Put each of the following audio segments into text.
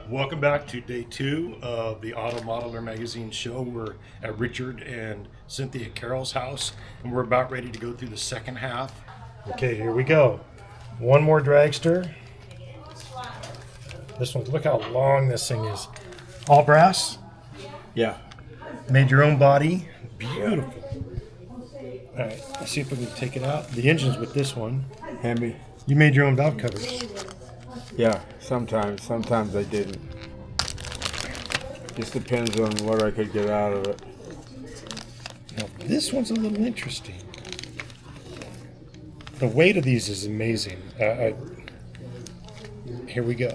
Welcome back to day 2 of the Automodeler Magazine show. We're at Richard and Cynthia Carroll's house, and we're about ready to go through the second half. Okay, here we go. One more dragster. This one, look how long this thing is. All brass? Yeah. Made your own body. Beautiful. All right, let's see if we can take it out. The engine's with this one. Hemi. You made your own valve covers. Yeah, sometimes I didn't. Just depends on what I could get out of it. Now, this one's a little interesting. The weight of these is amazing. Here we go.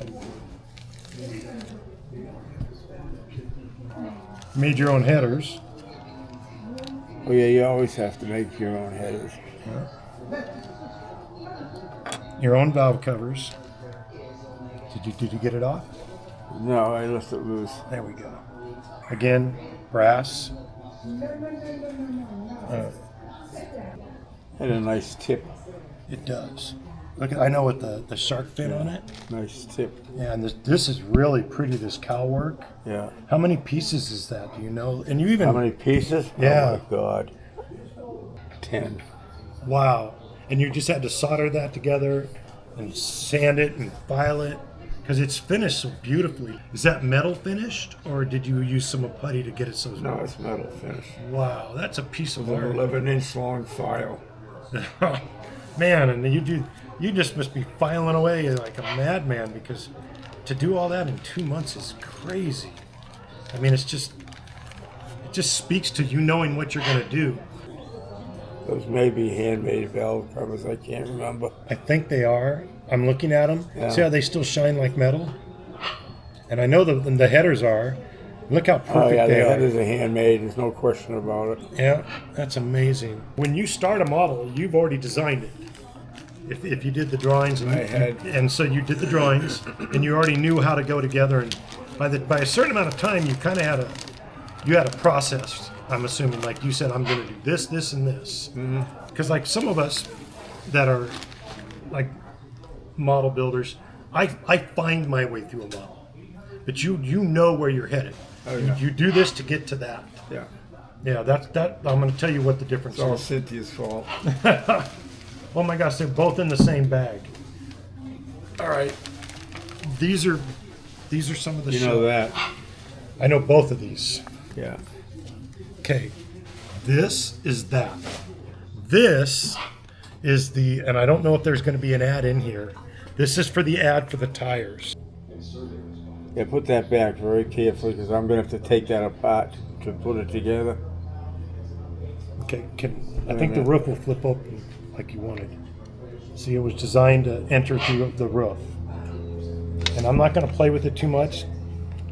Made your own headers. Oh yeah, you always have to make your own headers. Your own valve covers. Did you get it off? No, I left it loose. There we go. Again, brass. Had a nice tip. It does. Look, I know with the shark fin on it. Nice tip. Yeah, and this is really pretty. This cowl work. Yeah. How many pieces is that? Do you know? And you even How many pieces? Yeah. Oh my God. 10. Wow. And you just had to solder that together and sand it and file it because it's finished so beautifully. Is that metal finished or did you use some putty to get it so? No, it's metal finish. Wow, that's a piece of With an art. 11-inch long file. Man, and you just must be filing away like a madman because to do all that in 2 months is crazy. I mean, it just speaks to you knowing what you're going to do. Those may be handmade valve covers. I can't remember. I think they are. I'm looking at them. Yeah. See how they still shine like metal? And I know the headers are. Look how perfect Oh yeah, they the are. headers are handmade. There's no question about it. Yeah, that's amazing. When you start a model, you've already designed it. If you did the drawings, and so you did the drawings, and you already knew how to go together. And by a certain amount of time, you kind of had a process. I'm assuming, like you said, I'm going to do this, this, and this. Because like some of us that are like model builders, I find my way through a model, but you know where you're headed. Oh, yeah. You do this to get to that. Yeah. Yeah, that I'm going to tell you what the difference It's all is. Cynthia's fault. Oh my gosh, they're both in the same bag. All right, these are some of the. You know that. I know both of these. Yeah. Okay, this is that. This is the, and I don't know if there's going to be an ad in here. This is for the ad for the tires. Yeah, put that back very carefully because I'm going to have to take that apart to put it together. Okay, I think the roof will flip open like you wanted. See, it was designed to enter through the roof. And I'm not going to play with it too much,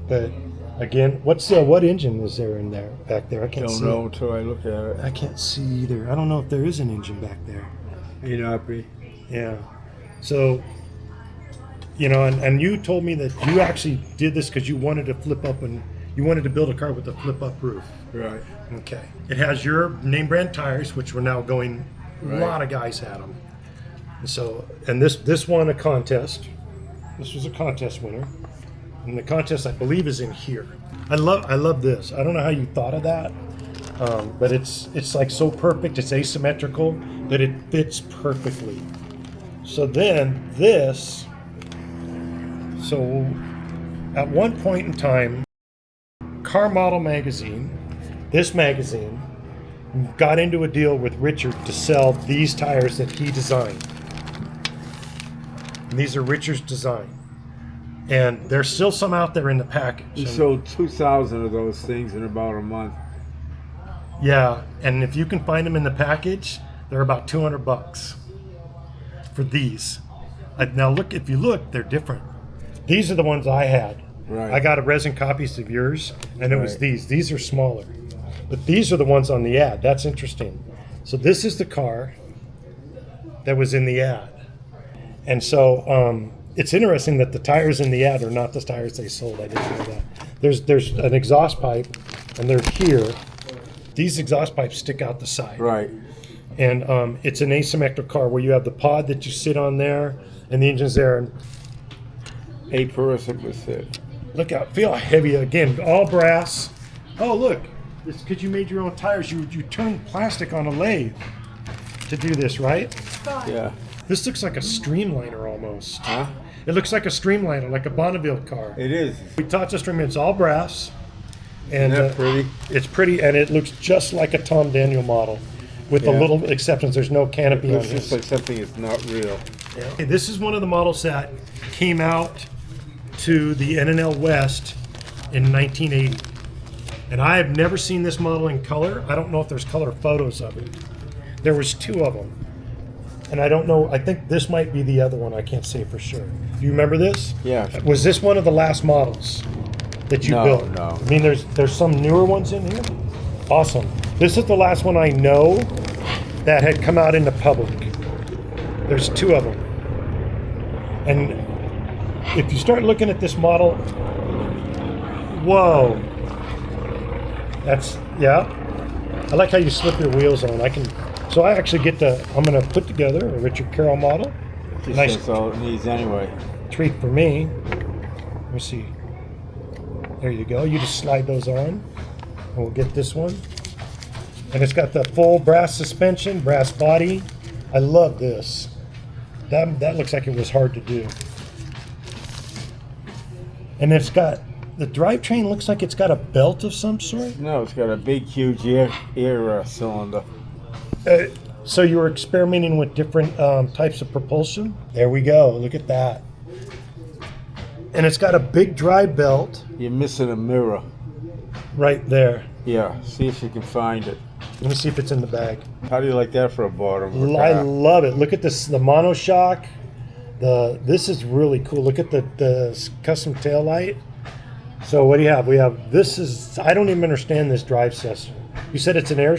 but again, what engine is there in there back there? I can't see. Don't know until I look at it. I can't see either. I don't know if there is an engine back there. May not be. Yeah. So, you know, and you told me that you actually did this because you wanted to flip up and you wanted to build a car with a flip up roof. Right. Okay. It has your name brand tires, which were now going. Right. A lot of guys had them. So, and this won a contest. This was a contest winner. And the contest, I believe, is in here. I love this. I don't know how you thought of that, but it's like so perfect. It's asymmetrical that it fits perfectly. So then this. So, at one point in time, Car Model Magazine, this magazine, got into a deal with Richard to sell these tires that he designed. And these are Richard's design. And there's still some out there in the package. He sold 2,000 of those things in about a month. Yeah, and if you can find them in the package, they're about $200 for these. Now look, if you look, they're different. These are the ones I had. Right. I got a resin copies of yours, and it was Right. these. These are smaller. But these are the ones on the ad. That's interesting. So this is the car that was in the ad. And so it's interesting that the tires in the ad are not the tires they sold. I didn't know that. There's an exhaust pipe, and they're here. These exhaust pipes stick out the side. Right. And it's an asymmetric car where you have the pod that you sit on there, and the engine's there. And A person would sit. Look out, feel how heavy, again, all brass. Oh, look, it's because you made your own tires. You turned plastic on a lathe to do this, right? Yeah. This looks like a streamliner almost. Huh? It looks like a streamliner, like a Bonneville car. It is. We taught the streamliner, it's all brass. And Isn't that pretty? It's pretty, and it looks just like a Tom Daniel model, with a Yeah. little exceptions. There's no It canopy on looks just this. like something that's not real. Okay, this is one of the models that came out to the NNL West in 1980. And I have never seen this model in color. I don't know if there's color photos of it. There was 2 of them. And I don't know, I think this might be the other one. I can't say for sure. Do you remember this? Yeah. Was this one of the last models that you No, built? no. I mean, there's some newer ones in here. Awesome. This is the last one I know that had come out in the public. There's 2 of them. And if you start looking at this model, whoa. That's, yeah. I like how you slip your wheels on. So I actually I'm going to put together a Richard Carroll model. Just Nice that's all it needs anyway. treat for me. Let me see. There you go. You just slide those on. And we'll get this one. And it's got the full brass suspension, brass body. I love this. That looks like it was hard to do. And it's got, the drivetrain looks like it's got a belt of some sort. No, it's got a big, huge air cylinder. So you were experimenting with different types of propulsion? There we go. Look at that. And it's got a big drive belt You're missing a mirror. right there. Yeah, see if you can find it. Let me see if it's in the bag. How do you like that for a bottom? of a I car? love it. Look at this, the monoshock. This is really cool. Look at the custom tail light. So what do you have? We have, I don't even understand this drive system. You said it's an air,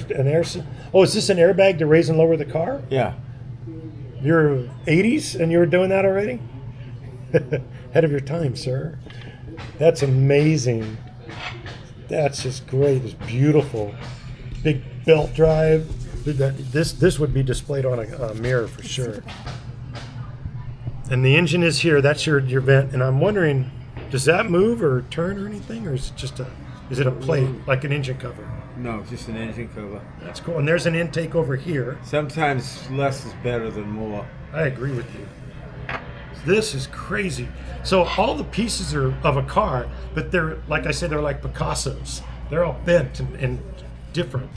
oh, is this an airbag to raise and lower the car? Yeah. You're 80s and you were doing that already? Ahead of your time, sir. That's amazing. That's just great. It's beautiful. Big belt drive. This would be displayed on a mirror for sure. And the engine is here. That's your vent. And I'm wondering, does that move or turn or anything, or is it just is it a plate like an engine cover? No, it's just an engine cover. That's cool. And there's an intake over here. Sometimes less is better than more. I agree with you. This is crazy. So all the pieces are of a car, but they're, like I said, they're like Picassos. They're all bent and different.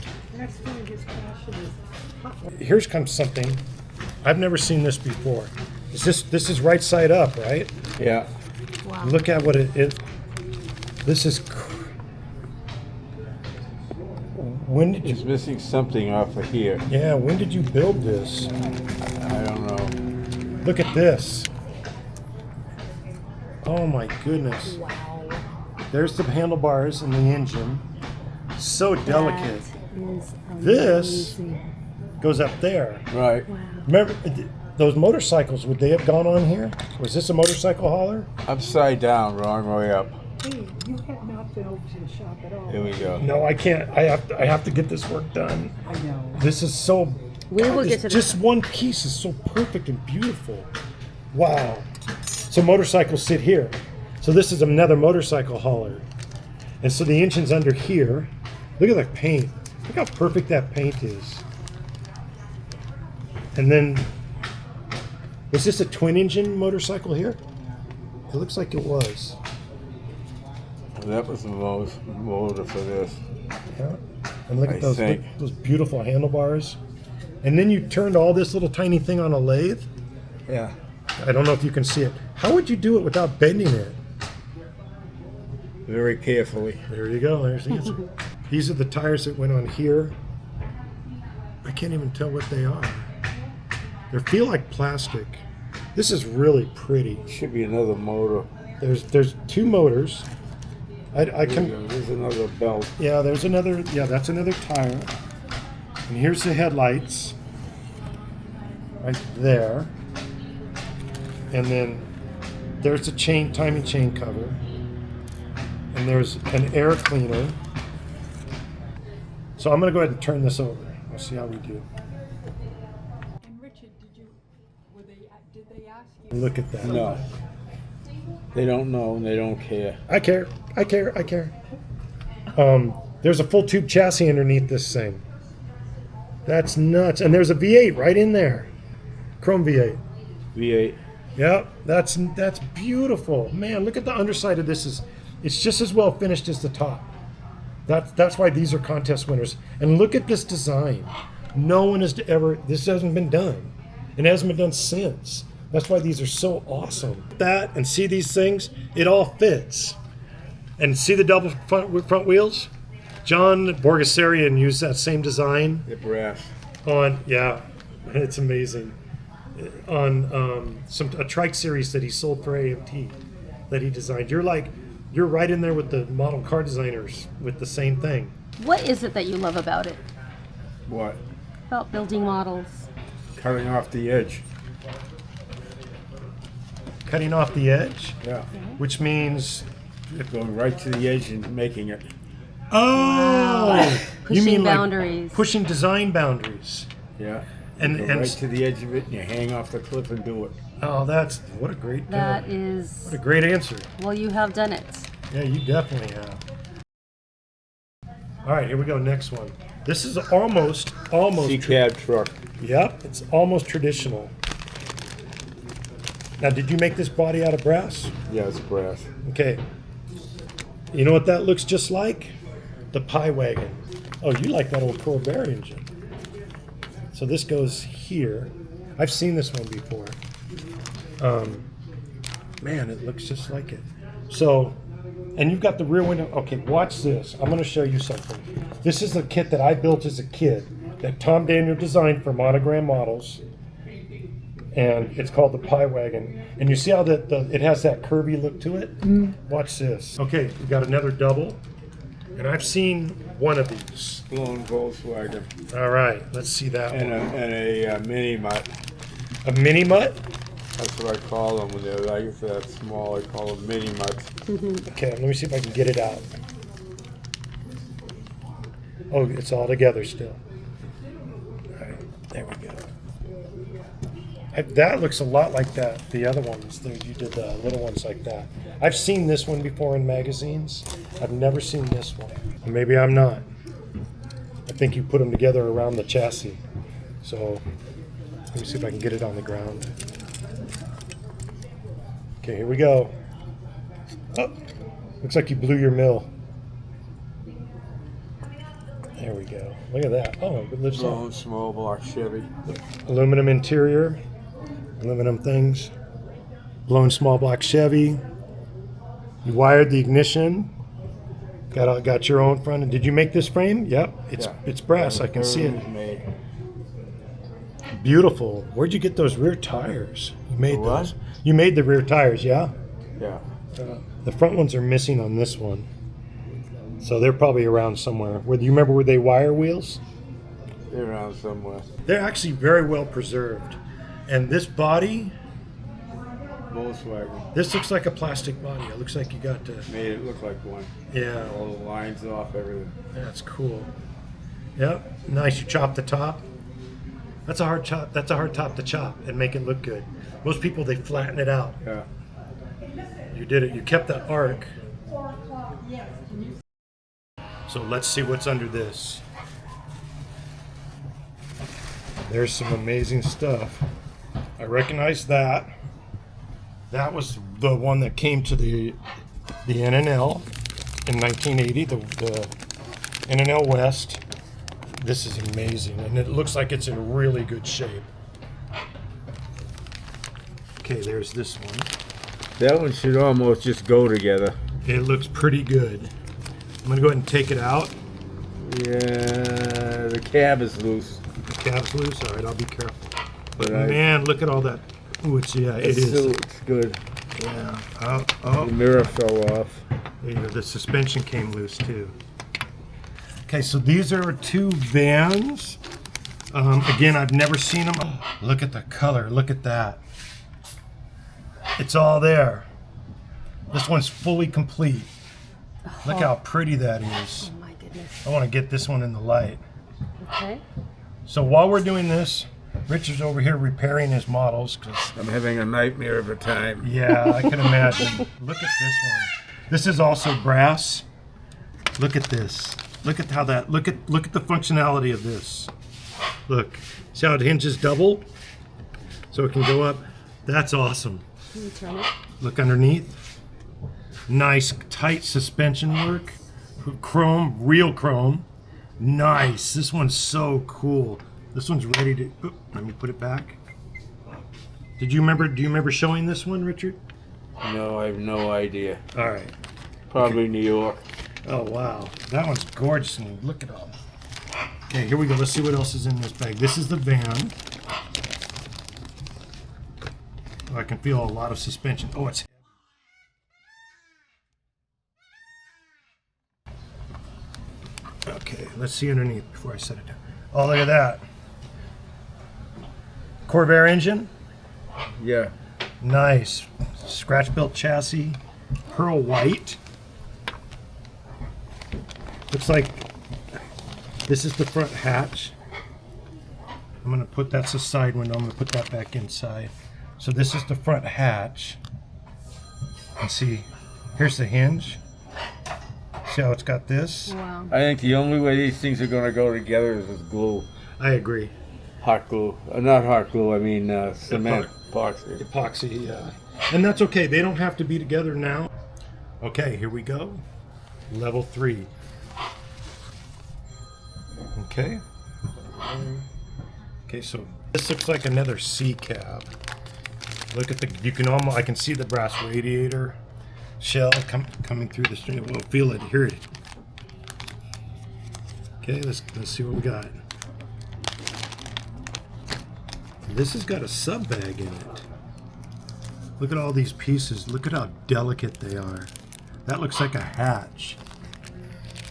Here's comes something. I've never seen this before. This is right side up, right? Yeah. Wow. Look at what this is. When did It's you? missing something off of here. Yeah, when did you build this? I don't know. Look at this. Oh my goodness. Wow. There's the handlebars and the engine. So delicate. That is This amazing. goes up there. Right. Wow. Remember those motorcycles? Would they have gone on here? Was this a motorcycle hauler? Upside down, wrong way up. Hey, you have not been over to the shop at all. Here we go. No, I can't. I have to get this work done. I know. This is so. We will this- get to the- just one piece is so perfect and beautiful. Wow. So motorcycles sit here. So this is another motorcycle hauler, and so the engine's under here. Look at the paint. Look how perfect that paint is. And then, was this a twin engine motorcycle here? It looks like it was. That was the motor for this. Yeah. And look I at those think. those beautiful handlebars. And then you turned all this little tiny thing on a lathe. Yeah. I don't know if you can see it. How would you do it without bending it? Very carefully. There you go. There's the answer. These are the tires that went on here. I can't even tell what they are. They feel like plastic. This is really pretty. Should be another motor. There's 2 motors. I There you can. go. There's another belt. Yeah, there's another. Yeah, that's another tire. And here's the headlights. Right there. And then there's a timing chain cover. And there's an air cleaner. So I'm going to go ahead and turn this over. We'll see how we do. And Richard, did they ask you? Look at that. No. They don't know and they don't care. I care. I care. I care. There's a full tube chassis underneath this thing. That's nuts. And there's a V8 right in there. Chrome V8. V8. Yep, that's beautiful. Man, look at the underside of this. It's just as well finished as the top. That's why these are contest winners. And look at this design. No one has this hasn't been done. And it hasn't been done since. That's why these are so awesome. That and see these things, it all fits. And see the double front wheels? John Borgesarian used that same design. They're brass. Yeah, it's amazing. On a trike series that he sold for AMT that he designed. You're right in there with the model car designers with the same thing. What is it that you love about it? What? About building models? Cutting off the edge. Cutting off the edge, Yeah. which means Going right to the edge and making it. Pushing you mean boundaries. like pushing design boundaries. Yeah. And Go right to the edge of it and you hang off the cliff and do it. Oh, what a great That what is, a great answer. well, you have done it. Yeah, you definitely have. All right, here we go. Next one. This is almost. C-cab truck. Yep, it's almost traditional. Now, did you make this body out of brass? Yeah, it's brass. Okay. You know what that looks just like? The Pie Wagon. Oh, you like that old Corvair engine. So this goes here. I've seen this one before. Man, it looks just like it. So, and you've got the rear window. Okay, watch this. I'm going to show you something. This is a kit that I built as a kid that Tom Daniel designed for Monogram models. And it's called the Pie Wagon. And you see how it has that curvy look to it? Watch this. Okay, we got another double. And I've seen one of these. Blown Volkswagen. All right, let's see that And one. a mini mutt. A mini mutt? That's what I call them when they're like that small. I call them mini mutts. Okay, let me see if I can get it out. Oh, it's all together still. All right, there we go. That looks a lot like the other ones. You did the little ones like that. I've seen this one before in magazines. I've never seen this one. Or maybe I'm not. I think you put them together around the chassis. So let me see if I can get it on the ground. Okay, here we go. Oh, looks like you blew your mill. There we go. Look at that. Oh, it lifts up. Blown small block Chevy. Aluminum interior, aluminum things. Blown small block Chevy. You wired the ignition. Got your own front. Did you make this frame? Yep, it's brass. I can see it. Made. Beautiful. Where'd you get those rear tires? You made The what? those. You made the rear tires, yeah? Yeah. The front ones are missing on this one. So they're probably around somewhere. Do you remember where they wire wheels? They're around somewhere. They're actually very well preserved. And this body, Volkswagen. this looks like a plastic body. It looks like you got to, Made it look like one. yeah, All the lines off, everything. that's cool. Yep, nice. You chop the top. That's a hard chop. That's a hard top to chop and make it look good. Most people, they flatten it out. Yeah. You did it. You kept that arc. So let's see what's under this. There's some amazing stuff. I recognize that. That was the one that came to the NNL in 1980, the NNL West. This is amazing, and it looks like it's in really good shape. Okay, there's this one. That one should almost just go together. It looks pretty good. I'm gonna go ahead and take it out. Yeah, the cab is loose. The cab's loose. All right, I'll be careful. But Right. man, look at all that. Ooh, it is. Still, it's good. Yeah. The Oh, mirror fell off. there you go. The suspension came loose too. Okay, so these are two vans. Again, I've never seen them. Look at the color. Look at that. It's all there. This one's fully complete. Look how pretty that is. Oh my goodness. I want to get this one in the light. Okay. So while we're doing this, Richard's over here repairing his models because, I'm having a nightmare of a time. yeah, I can imagine. Look at this one. This is also brass. Look at this. Look at how that. Look at the functionality of this. Look, see how it hinges double, so it can go up. That's awesome. Can you turn it? Look underneath. Nice tight suspension work. Chrome, real chrome. Nice. This one's so cool. This one's ready to. Oop, let me put it back. Do you remember showing this one, Richard? No, I have no idea. All right. Probably New York. Oh wow, that one's gorgeous. And look at all. Okay, here we go. Let's see what else is in this bag. This is the van. Oh, I can feel a lot of suspension. Oh, it's. Okay, let's see underneath before I set it down. Oh, look at that. Corvair engine. Yeah. Nice. Scratch built chassis. Pearl white. Looks like this is the front hatch. I'm going to put that's the side window. I'm going to put that back inside. So this is the front hatch. And see, here's the hinge. See how it's got this? Wow. I think the only way these things are going to go together is with glue. I agree. Hot glue. Not hot glue, I mean cement. Epoxy. Epoxy, yeah. And that's okay. They don't have to be together now. Okay, here we go. Level 3. Okay. Okay, so this looks like another C cab. Look at the, you can almost, I can see the brass radiator shell coming through the string. We'll feel it, hear it. Okay, let's see what we got. This has got a sub bag in it. Look at all these pieces. Look at how delicate they are. That looks like a hatch.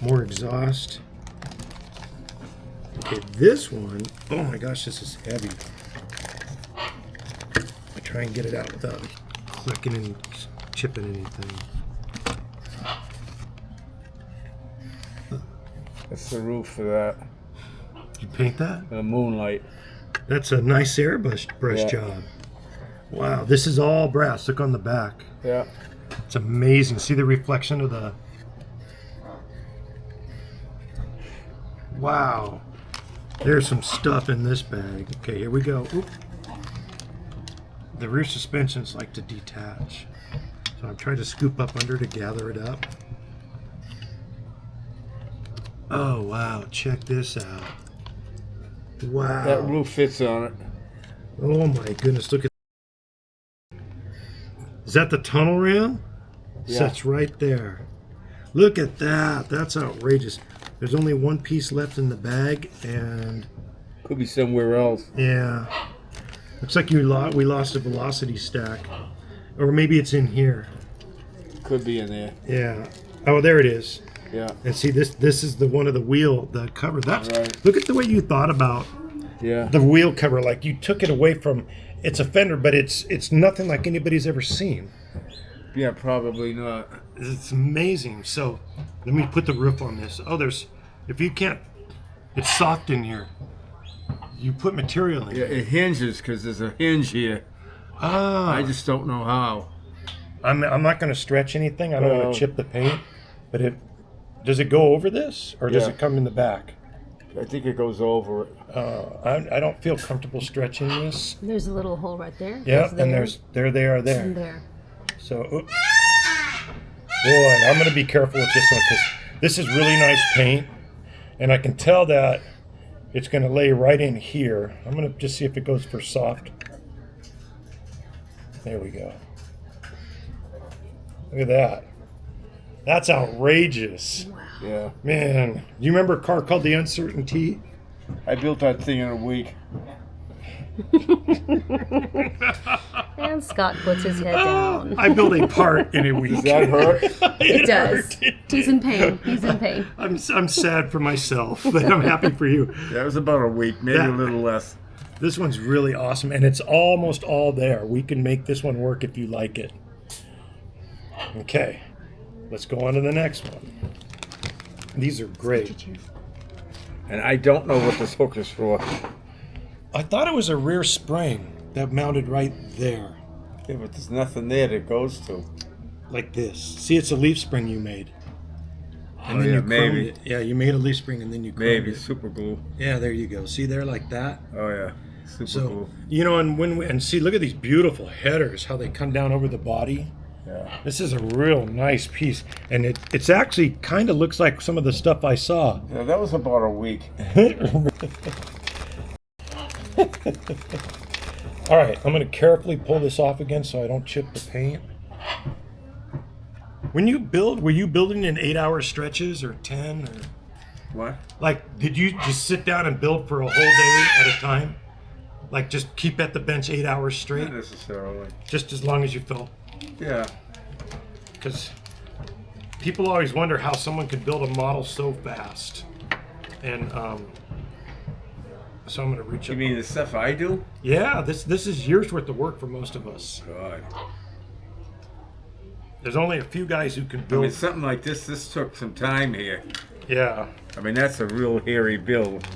More exhaust. Okay, this one, oh my gosh, this is heavy. I try and get it out without clicking and chipping anything. That's the roof for that. Did you paint that? The moonlight. That's a nice airbrush Yeah. job. Wow, this is all brass. Look on the back. Yeah. It's amazing. See the reflection of the... Wow. There's some stuff in this bag. Okay, here we go. Oop. The rear suspensions like to detach. So I'm trying to scoop up under to gather it up. Oh, wow. Check this out. Wow. That roof fits on it. Oh my goodness, look at. Is that the tunnel ram? Yeah. Sits right there. Look at that. That's outrageous. There's only one piece left in the bag, and Could be somewhere else. yeah, looks like we lost a velocity stack, or maybe it's in here. Could be in there. Yeah. Oh, there it is. Yeah. And see, this is the one of the wheel, the cover. That's Right. Look at the way you thought about Yeah. the wheel cover. Like you took it away from. It's a fender, but it's nothing like anybody's ever seen. Yeah, probably not. It's amazing. So let me put the roof on this. Oh, if you can't, it's soft in here. You put material in Yeah, it. it hinges because there's a hinge here. Ah, I just don't know how. I'm not going to stretch anything. I don't want No. to chip the paint. But does it go over this, or does Yeah. it come in the back? I think it goes over it. I don't feel comfortable stretching this. There's a little hole right there. Yeah, There's and there they are there. and there. So, oops. Boy, and I'm going to be careful with this one because this is really nice paint, and I can tell that it's going to lay right in here. I'm going to just see if it goes for soft. There we go. Look at that. That's outrageous. Yeah. Man, you remember a car called the Uncertainty? I built that thing in a week. And Scott puts his head down. I built a part in a week. Does that hurt? It does. hurt. He's in pain. He's in pain. I'm sad for myself, but I'm happy for you. That was about a week, maybe Yeah. a little less. This one's really awesome, and it's almost all there. We can make this one work if you like it. Okay, let's go on to the next one. These are great. And I don't know what this hook is for. I thought it was a rear spring that mounted right there, Yeah, but there's nothing there that goes to. like this. See, it's a leaf spring you made. And Oh, then yeah, you chromed maybe. it. Yeah, you made a leaf spring and then you chromed Maybe it. super glue. Yeah, there you go. See there, like that. Oh yeah, super So glue. you know, and when we, and see, look at these beautiful headers, how they come down over the body. Yeah. This is a real nice piece, and it's actually kind of looks like some of the stuff I saw. Yeah, that was about a week. All right, I'm going to carefully pull this off again so I don't chip the paint. When you build, were you building in 8-hour stretches or 10? Or What? like, did you just sit down and build for a whole day at a time? Like, just keep at the bench 8 hours straight, Not necessarily. just as long as you felt? Yeah. Because people always wonder how someone could build a model so fast. And so I'm going to reach You up. mean the stuff I do? Yeah, this is years worth of work for most of us. God. There's only a few guys who can I build. mean, something like this. This took some time here. Yeah. I mean, that's a real hairy build.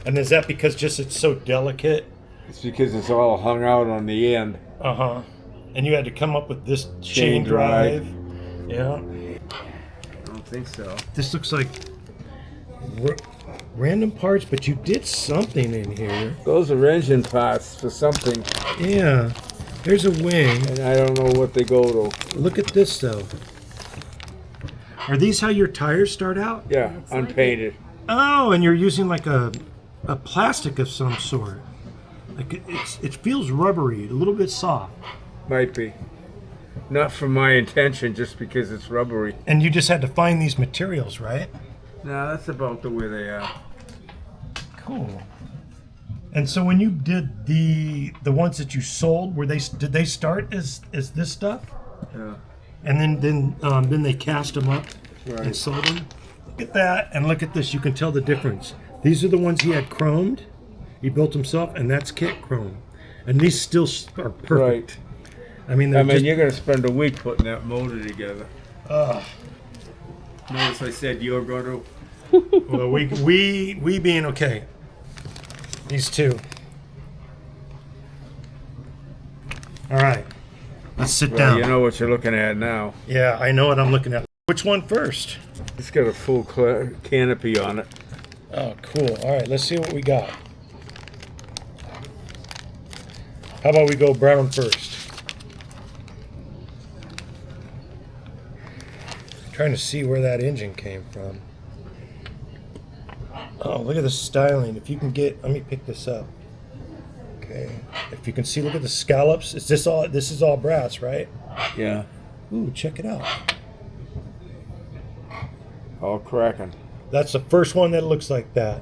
And is that because just it's so delicate? It's because it's all hung out on the end. Uh-huh. And you had to come up with this Chain chain drive. drive. Yeah. I don't think so. This looks like random parts, but you did something in here. Those are engine parts for something, Yeah. Here's a wing. and I don't know what they go to. Look at this, though. Are these how your tires start out? Yeah, unpainted. Oh, and you're using like a plastic of some sort. Like it feels rubbery, a little bit soft. Might be. Not for my intention, just because it's rubbery. And you just had to find these materials, right? No, that's about the way they are. Cool. And so when you did the ones that you sold, did they start as this stuff? Yeah. And then they cast them up and Right. sold them? Look at that, and look at this. You can tell the difference. These are the ones he had chromed. He built himself, and that's kit chrome. And these still are perfect. Right. I mean, I they're mean, you're going to spend a week putting that motor together. Ugh. Notice I said you're going to. Well, we being okay. These two. All right. Let's sit Well, down. you know what you're looking at now. Yeah, I know what I'm looking at. Which one first? It's got a full canopy on it. Oh, cool. All right, let's see what we got. How about we go brown first? Trying to see where that engine came from. Oh, look at the styling. If you can get, let me pick this up. Okay. If you can see, look at the scallops. Is this all? This is all brass, right? Yeah. Ooh, check it out. All cracking. That's the first one that looks like that.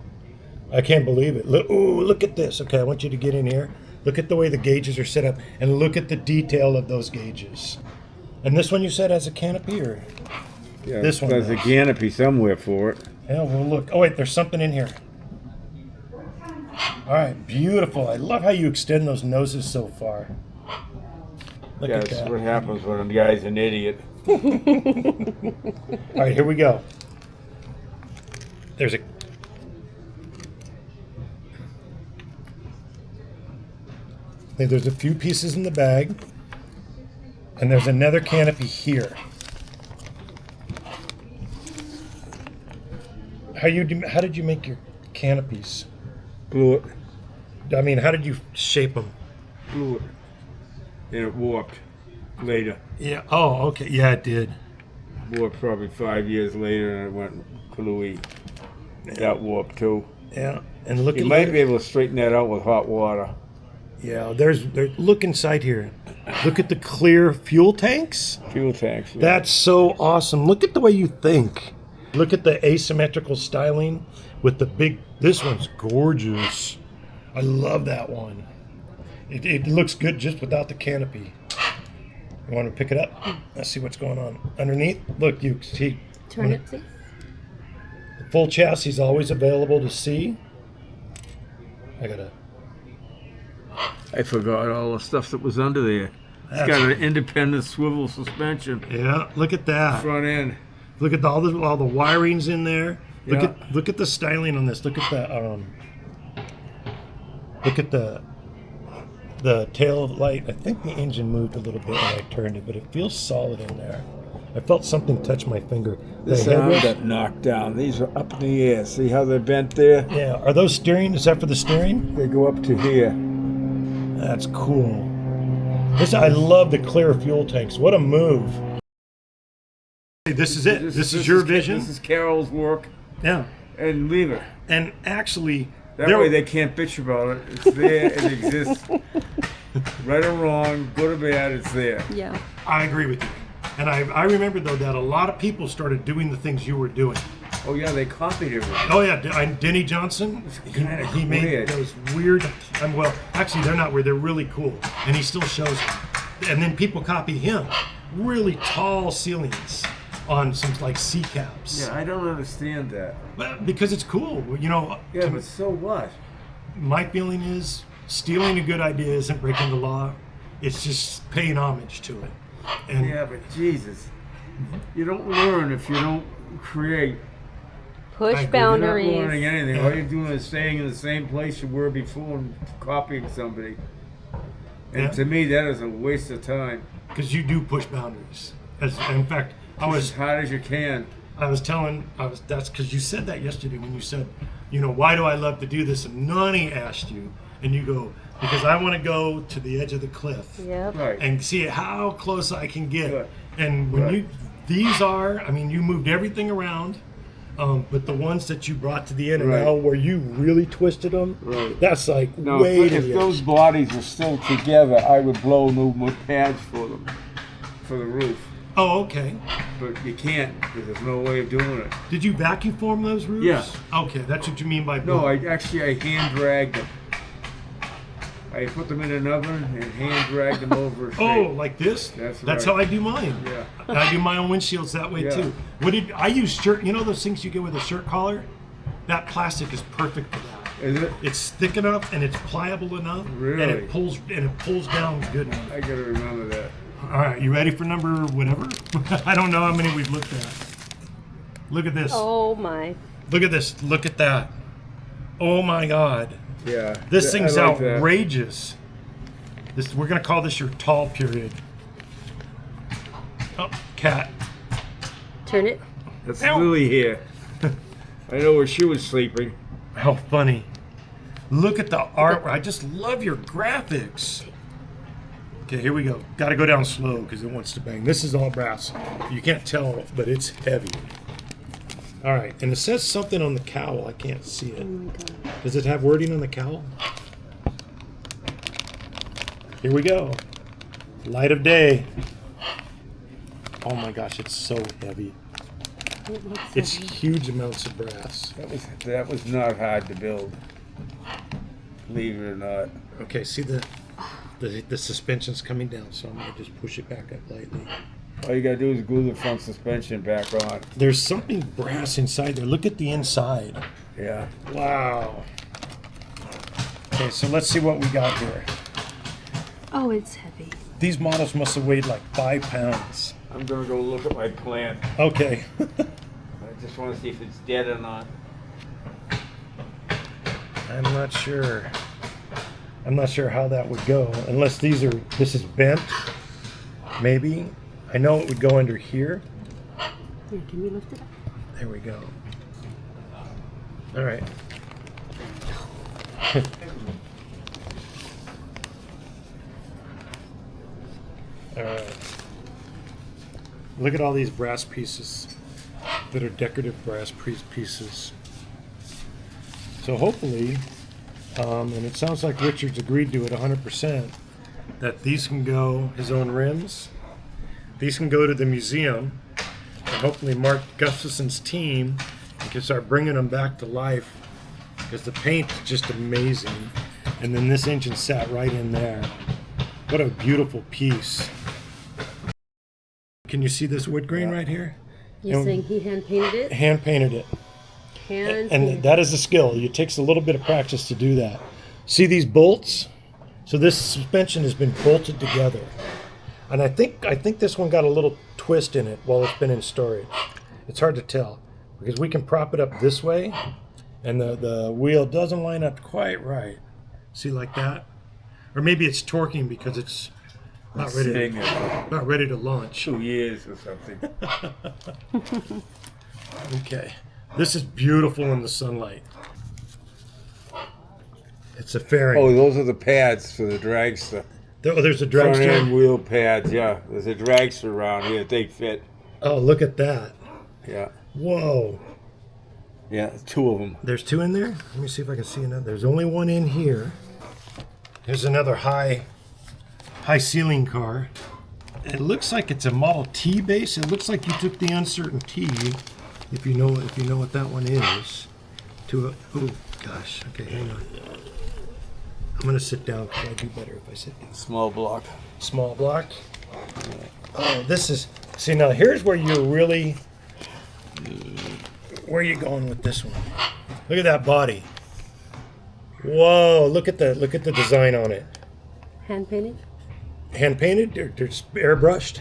I can't believe it. Look, ooh, look at this. Okay, I want you to get in here. Look at the way the gauges are set up, and look at the detail of those gauges. And this one you said has a canopy, or? Yeah, This one there's a does. canopy somewhere for it. Yeah, well, look. Oh, wait, there's something in here. All right, beautiful. I love how you extend those noses so far. Look Yeah, at that's that. what happens when a guy's an idiot. All right, here we go. There's a. There's a few pieces in the bag, and there's another canopy here. How did you make your canopies? Blew it. I mean, how did you shape them? Blew it. And it warped later. Yeah. Oh, okay. Yeah, it did. Warped probably 5 years later, and it went klooey. That warped too. Yeah. And look You at might be able to straighten that out with hot water. Yeah. Look inside here. Look at the clear fuel tanks. Fuel tanks. Yeah. That's so awesome. Look at the way you think. Look at the asymmetrical styling with the big. This one's gorgeous. I love that one. It looks good just without the canopy. You want to pick it up? Let's see what's going on underneath. Look, you see. Turn it, please. The full chassis is always available to see. I forgot all the stuff that was under there. It's got an independent swivel suspension. Yeah, look at that. Front end. Look at all the wirings in there. Yeah. Look at the styling on this. Look at that. Look at the tail light. I think the engine moved a little bit when I turned it, but it feels solid in there. I felt something touch my finger. This The arm headrest- got knocked down. These are up in the air. See how they're bent there? Yeah, are those steering? Is that for the steering? They go up to here. That's cool. I love the clear fuel tanks. What a move. Hey, this is it. This is your vision? This is Carroll's work. Yeah. And leave it. And actually, That way they can't bitch about it. It's there. It exists. Right or wrong, good or bad, it's there. Yeah. I agree with you. And I remember, though, that a lot of people started doing the things you were doing. Oh, yeah, they copied everything. Oh, yeah. Denny Johnson, he made weird. those weird... well, actually, they're not weird. They're really cool. And he still shows them. And then people copy him. Really tall ceilings on some, like, sea caps. Yeah, I don't understand that. Well, because it's cool. You know, Yeah, but so what? my feeling is stealing a good idea isn't breaking the law. It's just paying homage to it. And Yeah, but Jesus. You don't learn if you don't create. Push I agree. You're boundaries. not learning anything. All you're doing is staying in the same place you were before and copying somebody. And Yeah. to me, that is a waste of time. because you do push boundaries. In fact, As hard as you can. that's because you said that yesterday when you said, you know, why do I love to do this? And Nani asked you, and you go, because I want to go to the edge of the cliff Yep. Right. and see how close I can get. Right. And when Right. you moved everything around, but the ones that you brought to the end and Right. now where you really twisted them, Right. that's like No, way if to the those edge. bodies were still together, I would blow new pads for them, for the roof. Oh, okay. But you can't because there's no way of doing it. Did you vacuum form those roofs? Yeah. Okay, that's what you mean by No, I hand dragged them. I put them in an oven and hand dragged them over. Oh, straight. like this? That's That's right. how I do mine. Yeah. And I do my own windshields that way Yeah. too. What did I use shirt? You know those things you get with a shirt collar? That plastic is perfect for that. Is it? It's thick enough and it's pliable enough, and Really? it pulls down good enough. I gotta remember that. All right, you ready for number whatever? I don't know how many we've looked at. Look at this. Oh my. Look at this. Look at that. Oh my God. Yeah. This I thing's like that. outrageous. We're gonna call this your tall period. Oh, cat. Turn it. That's Ow. Lily here. I know where she was sleeping. How funny. Look at the art. I just love your graphics. Okay, here we go. Got to go down slow because it wants to bang. This is all brass. You can't tell, but it's heavy. All right, and it says something on the cowl. I can't see it. Oh my God. Does it have wording on the cowl? Here we go. Light of day. Oh my gosh, it's so heavy. It looks so It's good. huge amounts of brass. That was not hard to build. Believe it or not. Okay, see the suspension's coming down, so I'm gonna just push it back up lightly. All you gotta do is glue the front suspension back on. There's something brass inside there. Look at the inside. Yeah. Wow. Okay, so let's see what we got here. Oh, it's heavy. These models must have weighed like 5 pounds. I'm gonna go look at my plant. Okay. I just want to see if it's dead or not. I'm not sure. I'm not sure how that would go, unless this is bent, maybe. I know it would go under here. Here, can we lift it up? There we go. All right. All right. Look at all these brass pieces that are decorative brass pieces. So hopefully, and it sounds like Richard's agreed to it 100%, that these can go, his own rims, these can go to the museum, and hopefully Mark Gustafson's team can start bringing them back to life, because the paint is just amazing. And then this engine sat right in there. What a beautiful piece. Can you see this wood grain right here? You're And- saying he hand painted it? Hand painted it. Hand And painted. that is a skill. It takes a little bit of practice to do that. See these bolts? So this suspension has been bolted together. And I think this one got a little twist in it while it's been in storage. It's hard to tell because we can prop it up this way and the wheel doesn't line up quite right. See, like that? Or maybe it's torquing because it's not ready to launch. 2 years or something. Okay. This is beautiful in the sunlight. It's a fairing. Oh, those are the pads for the dragster. There's a Front end dragster. wheel pads, yeah. There's a dragster around here. They fit. Oh, look at that. Yeah. Whoa. Yeah, 2 of them. There's 2 in there? Let me see if I can see another. There's only 1 in here. Here's another high ceiling car. It looks like it's a Model T base. It looks like you took the uncertain T, if you know what that one is. To a, oh gosh. Okay, hang on. I'm gonna sit down because I do better if I sit down. Small block. Small block. Oh, this is. See, now here's where you're really. Where are you going with this one? Look at that body. Whoa! Look at the design on it. Hand painted? Hand painted? Or just airbrushed?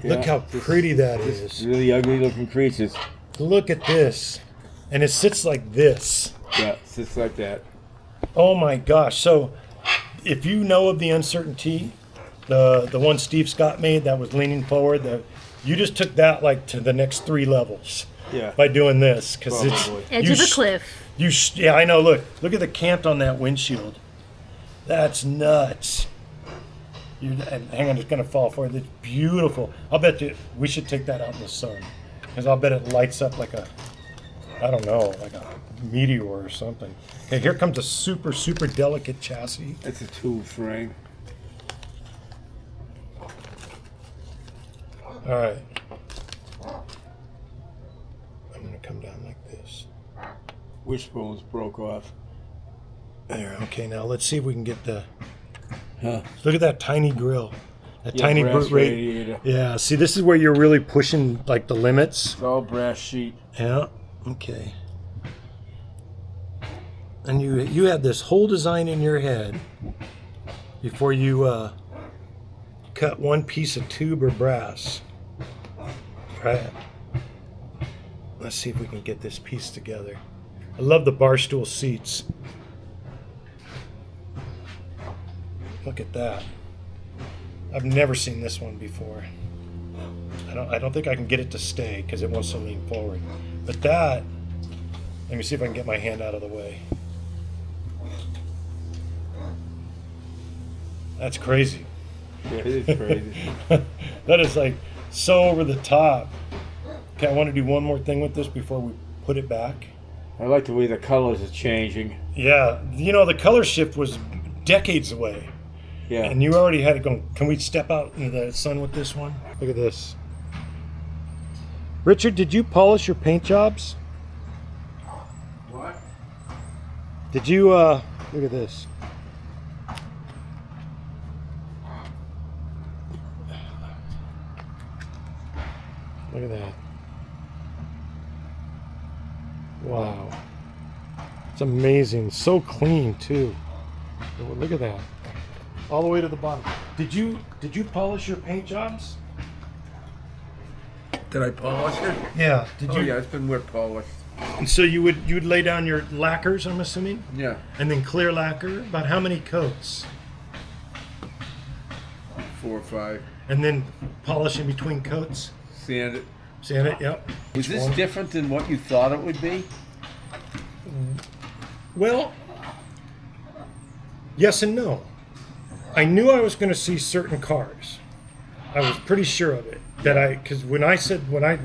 Look how pretty that is. Really ugly looking creatures. Look at this, and it sits like this. Yeah, just like that. Oh my gosh! So, if you know of the uncertainty, the one Steve Scott made that was leaning forward, you just took that like to the next 3 levels. Yeah. By doing this, because it's Probably. Edge of the cliff. Yeah, I know. Look at the cant on that windshield. That's nuts. Hang on, it's gonna fall forward. It's beautiful. I'll bet you we should take that out in the sun, because I'll bet it lights up like I don't know, like a meteor or something. Okay, here comes a super delicate chassis. It's a 2 frame. All right. I'm gonna come down like this. Wishbones broke off. There. Okay, now let's see if we can get the. Huh. Look at that tiny grill. That Yeah, tiny brass radiator. radiator. Yeah. See, this is where you're really pushing like the limits. It's all brass sheet. Yeah. Okay. And you had this whole design in your head before you cut one piece of tube or brass. Right. Let's see if we can get this piece together. I love the bar stool seats. Look at that. I've never seen this one before. I don't think I can get it to stay because it wants to lean forward. But that, let me see if I can get my hand out of the way. That's crazy. Yeah, it is crazy. That is like so over the top. Okay, I want to do one more thing with this before we put it back. I like the way the colors are changing. Yeah, you know, the color shift was decades away. Yeah. And you already had it going. Can we step out into the sun with this one? Look at this. Richard, did you polish your paint jobs? What? Did you, look at this. Look at that. Wow. It's amazing. So clean, too. Look at that. All the way to the bottom. Did you polish your paint jobs? Did I polish it? Yeah. Did Oh you? yeah, it's been wet polished. And so you would lay down your lacquers, I'm assuming, Yeah. and then clear lacquer. About how many coats? 4 or 5. And then polish in between coats. Sand it. Sand it. Yep. Was Each this one. different than what you thought it would be? Well, yes and no. I knew I was going to see certain cars. I was pretty sure of it. Because when I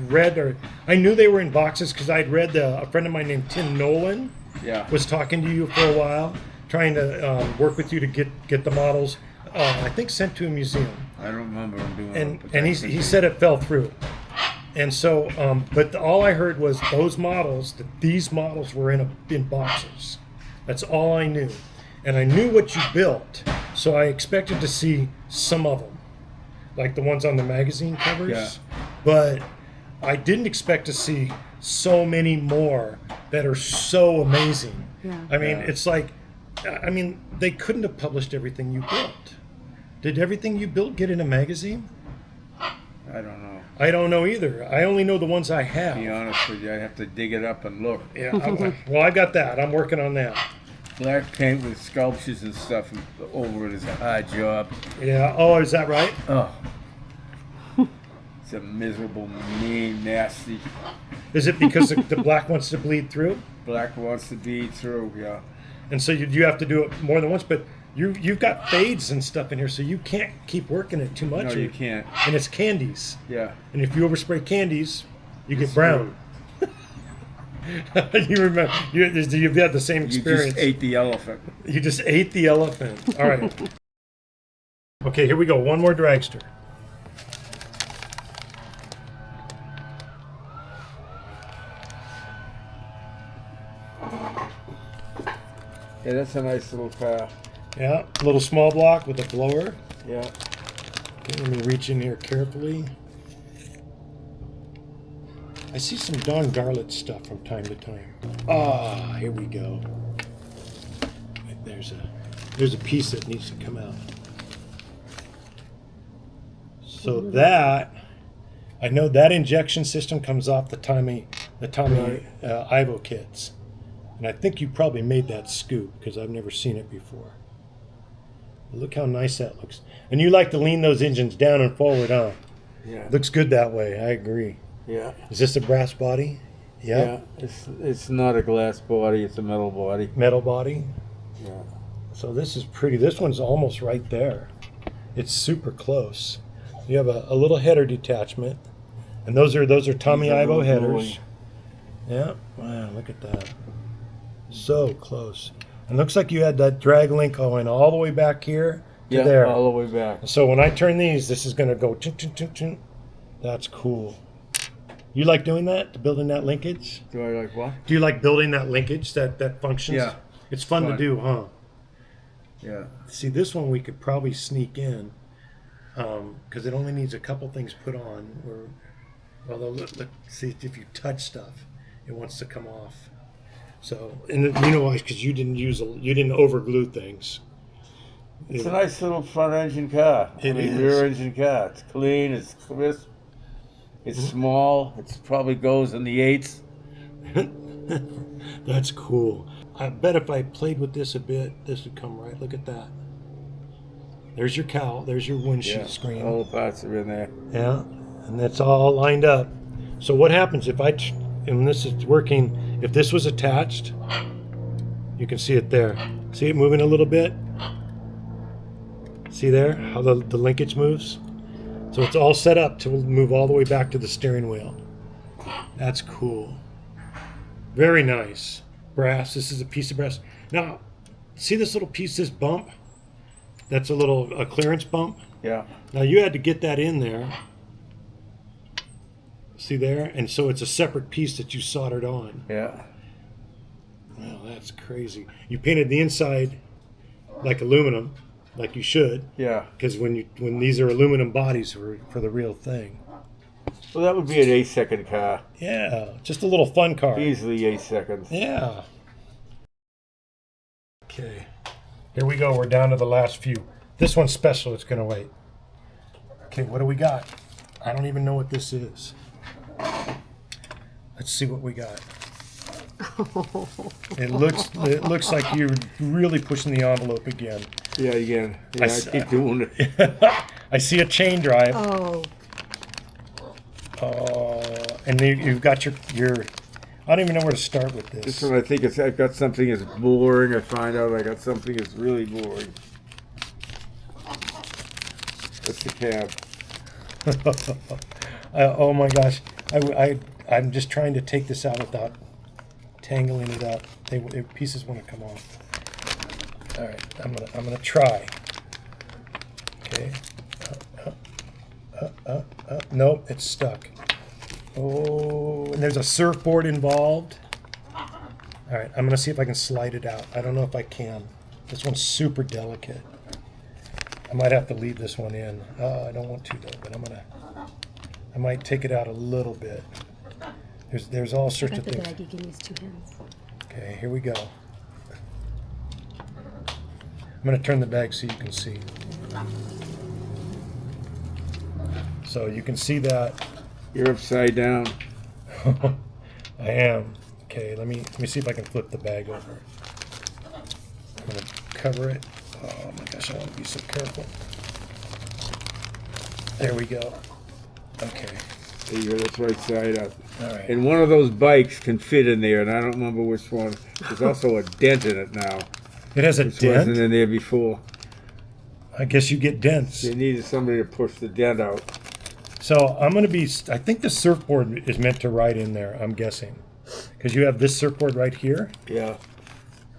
read, or I knew they were in boxes because I'd read a friend of mine named Tim Nolan Yeah. was talking to you for a while, trying to work with you to get the models. I think sent to a museum, I don't remember him doing and it. and he said it fell through. And so, but all I heard was those models, that these models were in boxes. That's all I knew. And I knew what you built, so I expected to see some of them, like the ones on the magazine covers. Yeah. But I didn't expect to see so many more that are so amazing. Yeah. I mean, Yeah. it's like, I mean, they couldn't have published everything you built. Did everything you built get in a magazine? I don't know. I don't know either. I only know the ones I have. To be honest with you, I have to dig it up and look. Yeah. Well, I got that. I'm working on that. Black paint with sculptures and stuff over it is a hard job. Yeah. Oh, is that right? Oh. It's a miserable, mean, nasty. Is it because the black wants to bleed through? Black wants to be through, yeah. And so you have to do it more than once, but you've got fades and stuff in here, so you can't keep working it too much. No, you can't. And it's candies. Yeah. And if you overspray candies, you get brown. You remember? You've had the same experience. You just ate the elephant. You just ate the elephant. All right. Okay, here we go. One more dragster. Yeah, that's a nice little car. Yeah, a little small block with a blower. Yeah. Okay, let me reach in here carefully. I see some Don Garlett stuff from time to time. Ah, here we go. There's a piece that needs to come out. So that, I know that injection system comes off the Tommy Ivo kits. And I think you probably made that scoop because I've never seen it before. Look how nice that looks. And you like to lean those engines down and forward, huh? Yeah. Looks good that way. I agree. Yeah. Is this a brass body? Yeah. Yeah. It's not a glass body. It's a metal body. Metal body. Yeah. So this is pretty. This one's almost right there. It's super close. You have a little header detachment, and those are Tommy Ivo headers. Yeah. Wow. Look at that. So close. And looks like you had that drag link going all the way back here to there. All the way back. So when I turn these, this is going to go. Ching, ching, ching, ching. That's cool. You like doing that? Building that linkage? Do I like what? Do you like building that linkage that functions? Yeah. It's fun to do, huh? Yeah. See, this one we could probably sneak in because it only needs a couple things put on. Although, look, see, if you touch stuff, it wants to come off. So, and you know why? Because you didn't overglue things. It's a nice little front engine car. It is. Rear engine car. It's clean. It's crisp. It's small. It probably goes in the 8s. That's cool. I bet if I played with this a bit, this would come right. Look at that. There's your cowl. There's your windshield screen. All the parts are in there. Yeah, and that's all lined up. So what happens if and this is working, if this was attached, you can see it there. See it moving a little bit? See there how the linkage moves? So it's all set up to move all the way back to the steering wheel. That's cool. Very nice. Brass. This is a piece of brass. Now, see this little piece, this bump? That's a clearance bump. Yeah. Now you had to get that in there. See there? And so it's a separate piece that you soldered on. Yeah. Wow, that's crazy. You painted the inside like aluminum, like you should. Yeah. Because when these are aluminum bodies for the real thing. Well, that would be an 8-second car. Yeah, just a little fun car. Easily 8 seconds. Yeah. Okay. Here we go. We're down to the last few. This one's special. It's going to wait. Okay, what do we got? I don't even know what this is. Let's see what we got. It looks like you're really pushing the envelope again. Yeah, again. Yeah, I keep doing it. I see a chain drive. Oh, And you've got your. I don't even know where to start with this. This one, I think I've got something that's boring. I find out I got something that's really boring. That's the cab. Oh my gosh! I'm just trying to take this out without tangling it up. Pieces want to come off. All right, I'm gonna try. Okay. Nope, it's stuck. Oh, and there's a surfboard involved. All right, I'm gonna see if I can slide it out. I don't know if I can. This one's super delicate. I might have to leave this one in. I don't want to though, but I might take it out a little bit. There's all sorts of got the things. bag. You can use 2 hands. Okay, here we go. I'm gonna turn the bag so you can see. So you can see that. You're upside down. I am. Okay, let me see if I can flip the bag over. cover it. Oh my gosh, I want to be so careful. There we go. Okay. There you go, that's right side up. All right. And one of those bikes can fit in there, and I don't remember which one. There's also a dent in it now. It has a Which wasn't dent. in there before. I guess you get dents. They needed somebody to push the dent out. So I'm going to be, I think the surfboard is meant to ride in there, I'm guessing. Because you have this surfboard right here, Yeah.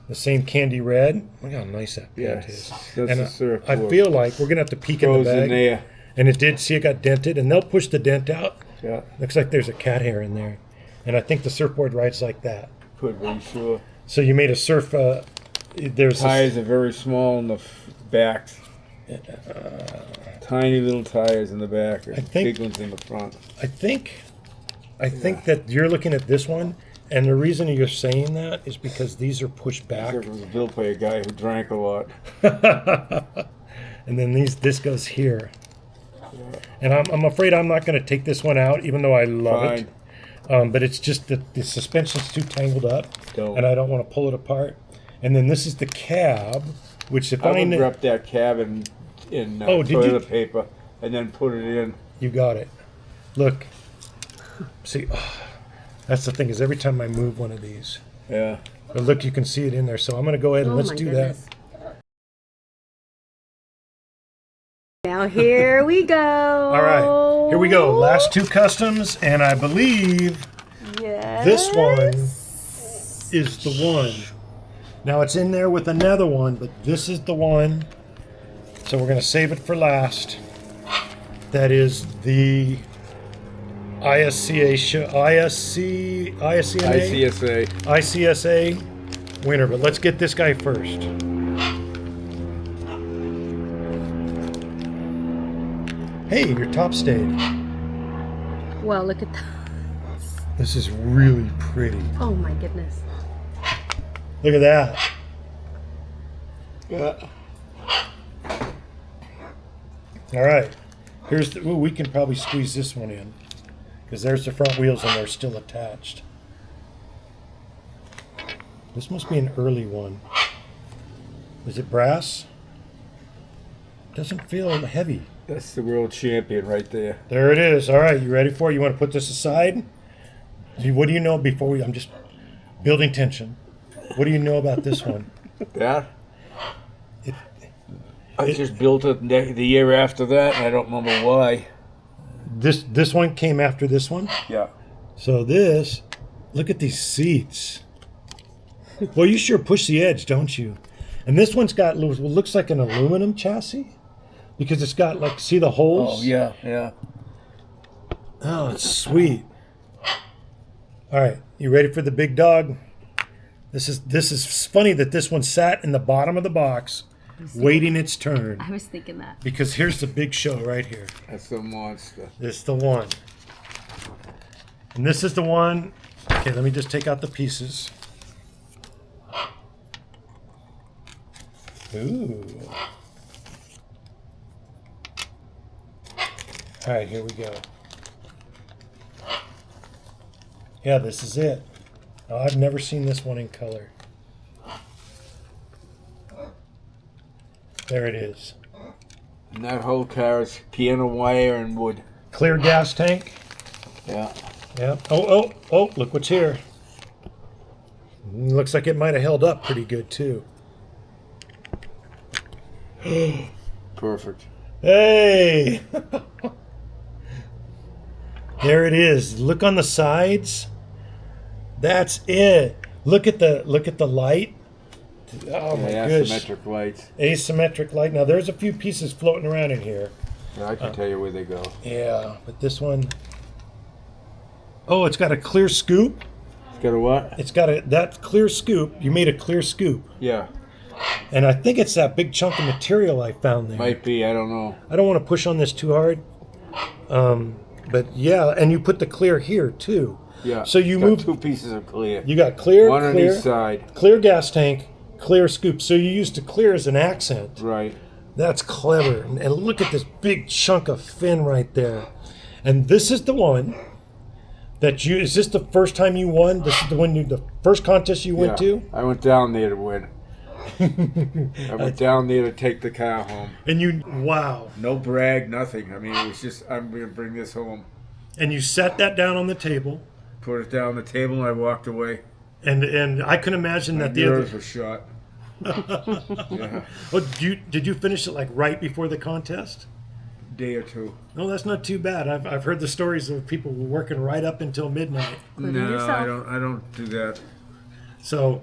the same candy red. Look how nice that paint is. Yes. That's And the surfboard. I feel like we're going to have to peek in the Goes bag. in there. And it did, see it got dented, and they'll push the dent out. Yeah. Looks like there's a cat hair in there. And I think the surfboard rides like that. Could be, sure. So you made a surf, there's Tires are very small in the back. Tiny little tires in the back. I think- Big ones in the front. I think that you're looking at this one, and the reason you're saying that is because these are pushed back. It was built by a guy who drank a lot. And then this goes here. And I'm afraid I'm not going to take this one out, even though I love Fine. it. But it's just that the suspension's too tangled up, Don't. and I don't want to pull it apart. And then this is the cab, which if I I would knew, wrap that cab in Oh, did you? toilet paper and then put it in. you got it. Look, see, that's the thing is every time I move one of these, Yeah. but look, you can see it in there. So I'm going to go ahead and Oh let's my do goodness. Now here we go. that. All right, here we go. Last two customs, and I believe Yes. this one is the one. Now it's in there with another one, but this is the one. So we're going to save it for last. That is the ISCA show, ICSA. ICSA winner. But let's get this guy first. Hey, your top stayed. Well, look at that. This is really pretty. Oh my goodness. Look at that. Yeah. All right. Here's the, ooh, we can probably squeeze this one in because there's the front wheels and they're still attached. This must be an early one. Is it brass? Doesn't feel heavy. That's the world champion right there. There it is. All right, you ready for it? You want to put this aside? What do you know before we? I'm just building tension. What do you know about this one? That? It- I just built it the year after that, and I don't remember why. This one came after this one. Yeah. So this, look at these seats. Well, you sure push the edge, don't you? And this one's got what looks like an aluminum chassis because it's got like see the holes. Oh, yeah, yeah. Oh, it's sweet. All right, you ready for the big dog? This is funny that this one sat in the bottom of the box, waiting its turn. I was thinking that. Because here's the big show right here. That's the monster. This is the one. And this is the one. Okay, let me just take out the pieces. Ooh. All right, here we go. Yeah, this is it. Oh, I've never seen this one in color. There it is. And that whole car is piano wire and wood. Clear gas tank. Yeah. Yeah. Oh, look what's here. Looks like it might have held up pretty good, too. Perfect. Hey! There it is. Look on the sides. That's it. Look at the light. Oh my Yeah, gosh. asymmetric lights. Asymmetric light. Now there's a few pieces floating around in here. Yeah, I can tell you where they go. Yeah, but this one. Oh, it's got a clear scoop. It's got a what? It's got that clear scoop. You made a clear scoop. Yeah. And I think it's that big chunk of material I found there. Might be, I don't know. I don't want to push on this too hard. But yeah, and you put the clear here too. Yeah. So you It's got move. two pieces of clear. You got clear, One on clear, each side. clear gas tank, clear scoop. So you used the clear as an accent. Right. That's clever. And look at this big chunk of fin right there. And this is the one that you. Is this the first time you won? This is the one the first contest you went to. I went down there to win. I went down there to take the car home. And you, wow. No brag, nothing. I mean, it was just, I'm going to bring this home. And you set that down on the table. Put it down on the table, and I walked away. And I can imagine My that the nerves other. were shot. Yeah, Oh, did you finish it like right before the contest? day or two. No, that's not too bad. I've heard the stories of people working right up until midnight. Including No, yourself. I don't do that. So,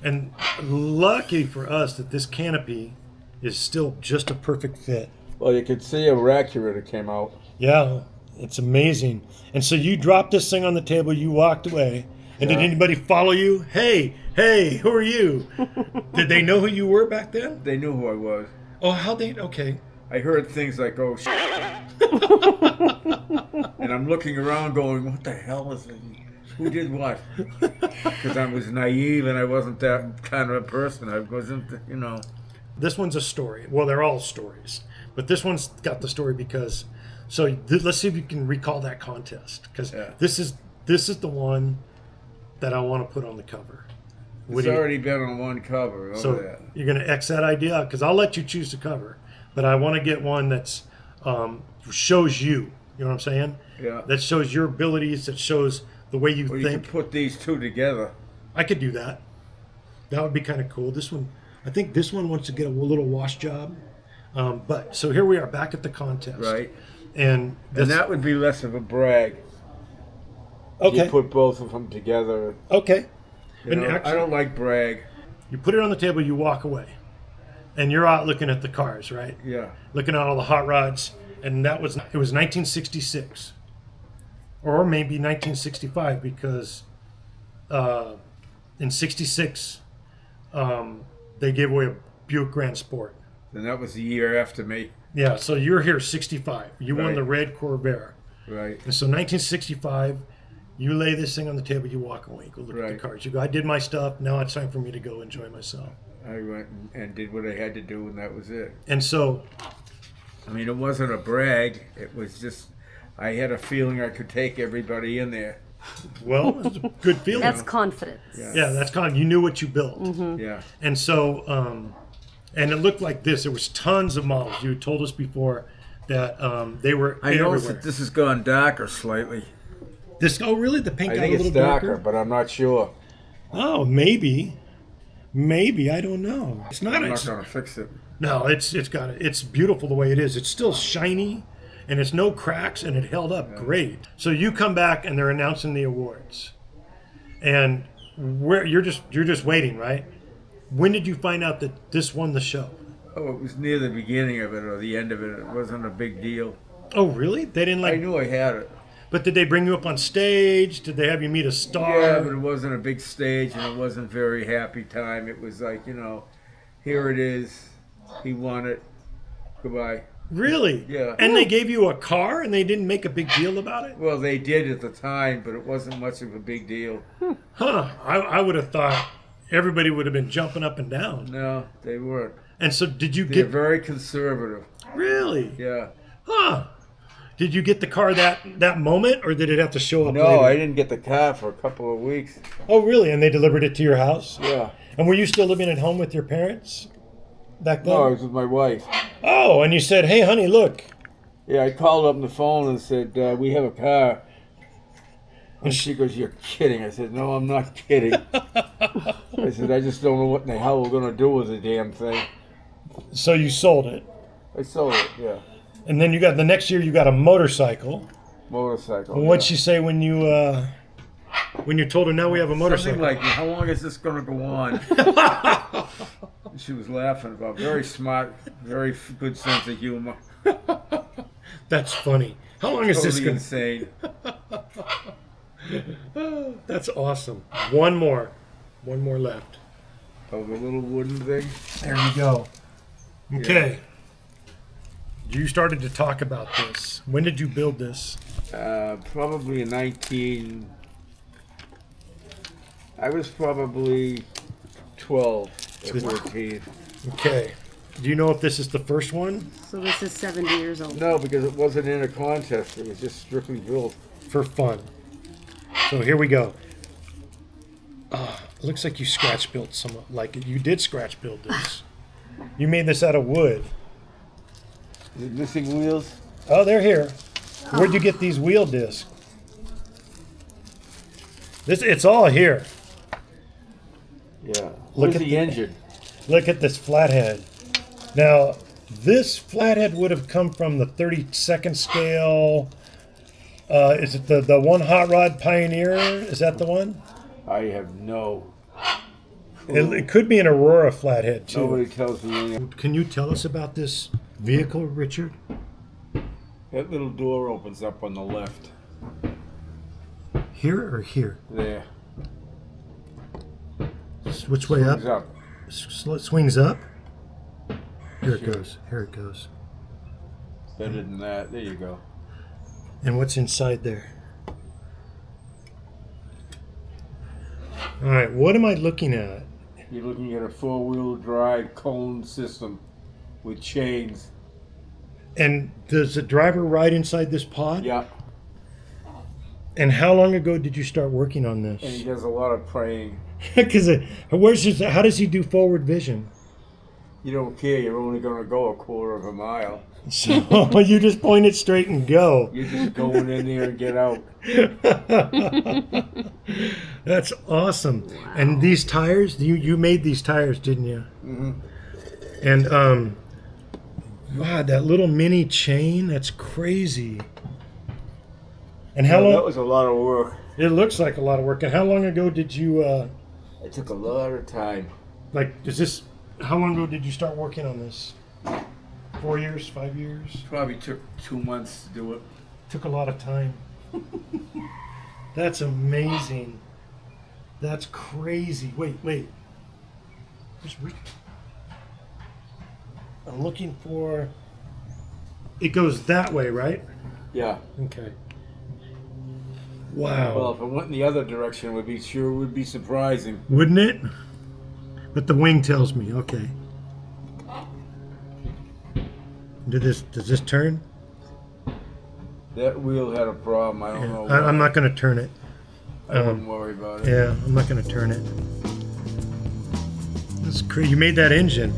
and lucky for us that this canopy is still just a perfect fit. Well, you could see a Acura that came out. Yeah, it's amazing. And so you dropped this thing on the table, you walked away, and did Yeah. anybody follow you? Hey, who are you? Did they know who you were back then? They knew who I was. Oh, how they? Okay. I heard things like, oh, shit. And I'm looking around going, what the hell is it? Who did what? Because I was naive and I wasn't that kind of a person. I wasn't, you know. This one's a story. Well, they're all stories, but this one's got the story because. So let's see if you can recall that contest, because Yeah. this is the one that I want to put on the cover. What It's do you- already been on one cover. So that. you're going to X that idea out, because I'll let you choose the cover, but I want to get one that's shows you. You know what I'm saying? Yeah. That shows your abilities. That shows the way you Well, you think. could put these two together. I could do that. That would be kind of cool. This one, I think this one wants to get a little wash job. But so here we are back at the contest. Right. And And that would be less of a brag. okay. You put both of them together. Okay. You And know, actually, I don't like brag. you put it on the table, you walk away. And you're out looking at the cars, right? Yeah. Looking at all the hot rods. And it was 1966. Or maybe 1965, because in 66, they gave away a Buick Grand Sport. And that was the year after me. Yeah, so you're here 65. You won Right. the red Corvair. Right. And so 1965, you lay this thing on the table, you walk away, you go look at Right. the cars. You go, I did my stuff, now it's time for me to go enjoy myself. I went and did what I had to do, and that was it. And so, I mean, it wasn't a brag. It was just, I had a feeling I could take everybody in there. well, it's a good feeling. That's confidence. Yeah, that's kind of, you knew what you built. Yeah. And so, and it looked like this. There was tons of models. You told us before that they were I everywhere. noticed that this has gone darker slightly. Oh, really? The paint I got think a it's little darker, but I'm not sure. Oh, maybe. Maybe, I don't know. It's not. I'm It's, not going to fix it. no, it's beautiful the way it is. It's still shiny, and it's no cracks, and it held up great. So you come back, and they're announcing the awards, and you're just waiting, right? When did you find out that this won the show? Oh, it was near the beginning of it or the end of it. It wasn't a big deal. Oh, really? They didn't I like. knew I had it. But did they bring you up on stage? Did they have you meet a star? Yeah, but it wasn't a big stage, and it wasn't a very happy time. It was like, you know, here it is. He won it. Goodbye. Really? Yeah. And they gave you a car, and they didn't make a big deal about it? Well, they did at the time, but it wasn't much of a big deal. Huh? I would have thought everybody would have been jumping up and down. No, they weren't. And so, did you They're get very conservative. really? Yeah. Huh? Did you get the car that moment, or did it have to show up No, later? I didn't get the car for a couple of weeks. Oh, really? And they delivered it to your house? Yeah. And were you still living at home with your parents back then? No, I was with my wife. Oh, and you said, "Hey, honey, look." Yeah, I called up on the phone and said, we have a car. And she goes, you're kidding. I said, no, I'm not kidding. I said, I just don't know what in the hell we're going to do with the damn thing. So you sold it, I sold it, yeah. and then the next year you got a motorcycle. Motorcycle. And what'd yeah. she say when you told her now we have a motorcycle? Something like, how long is this going to go on? She was laughing about very smart, very good sense of humor. That's funny. How long is this Totally going? insane. That's awesome. One more left. Oh, the little wooden thing? There you go. Okay. You started to talk about this. When did you build this? Probably in I was probably 12 or 14. Okay. Do you know if this is the first one? So this is 70 years old. No, because it wasn't in a contest. It was just strictly built. For fun. So here we go. It looks like you scratch built some. Like you did scratch build this. You made this out of wood. Is it missing wheels? Oh, they're here. Where'd you get these wheel discs? It's all here. Yeah. Look Where's at the the- engine? Look at this flathead. Now, this flathead would have come from the 32nd scale. Is it the one Hot Rod Pioneer? Is that the one? I have no. It could be an Aurora flathead too. Nobody tells me anything. Can you tell us about this vehicle, Richard? That little door opens up on the left. Here or here? There. Which way up? Swings up. Swings up. Here it goes. Here it goes. Better than that. There you go. And what's inside there? All right, what am I looking at? You're looking at a four-wheel drive cone system with chains. And does the driver ride inside this pod? Yeah. And how long ago did you start working on And he this? does a lot of praying. Because how does he do forward vision? You don't care. You're only going to go a quarter of a mile. So you just point it straight and go. You're just going in there and get out. That's awesome. And these tires, you made these tires, didn't you? Mm-hmm. And wow, that little mini chain, that's crazy. And how That long? was a lot of work. It looks like a lot of work. And how long ago did you It took a lot of time. how long ago did you start working on this? 4 years, 5 years? Probably took 2 months to do it. Took a lot of time. That's amazing. That's crazy. Wait. Where's Rick? I'm looking for. It goes that way, right? Yeah. Okay. Wow. Well, if it went in the other direction, it would be surprising. Wouldn't it? But the wing tells me. Okay. Does this turn? That wheel had a problem. I don't know. I'm not going to turn it. I wouldn't worry about it. Yeah, I'm not going to turn it. That's crazy. You made that engine.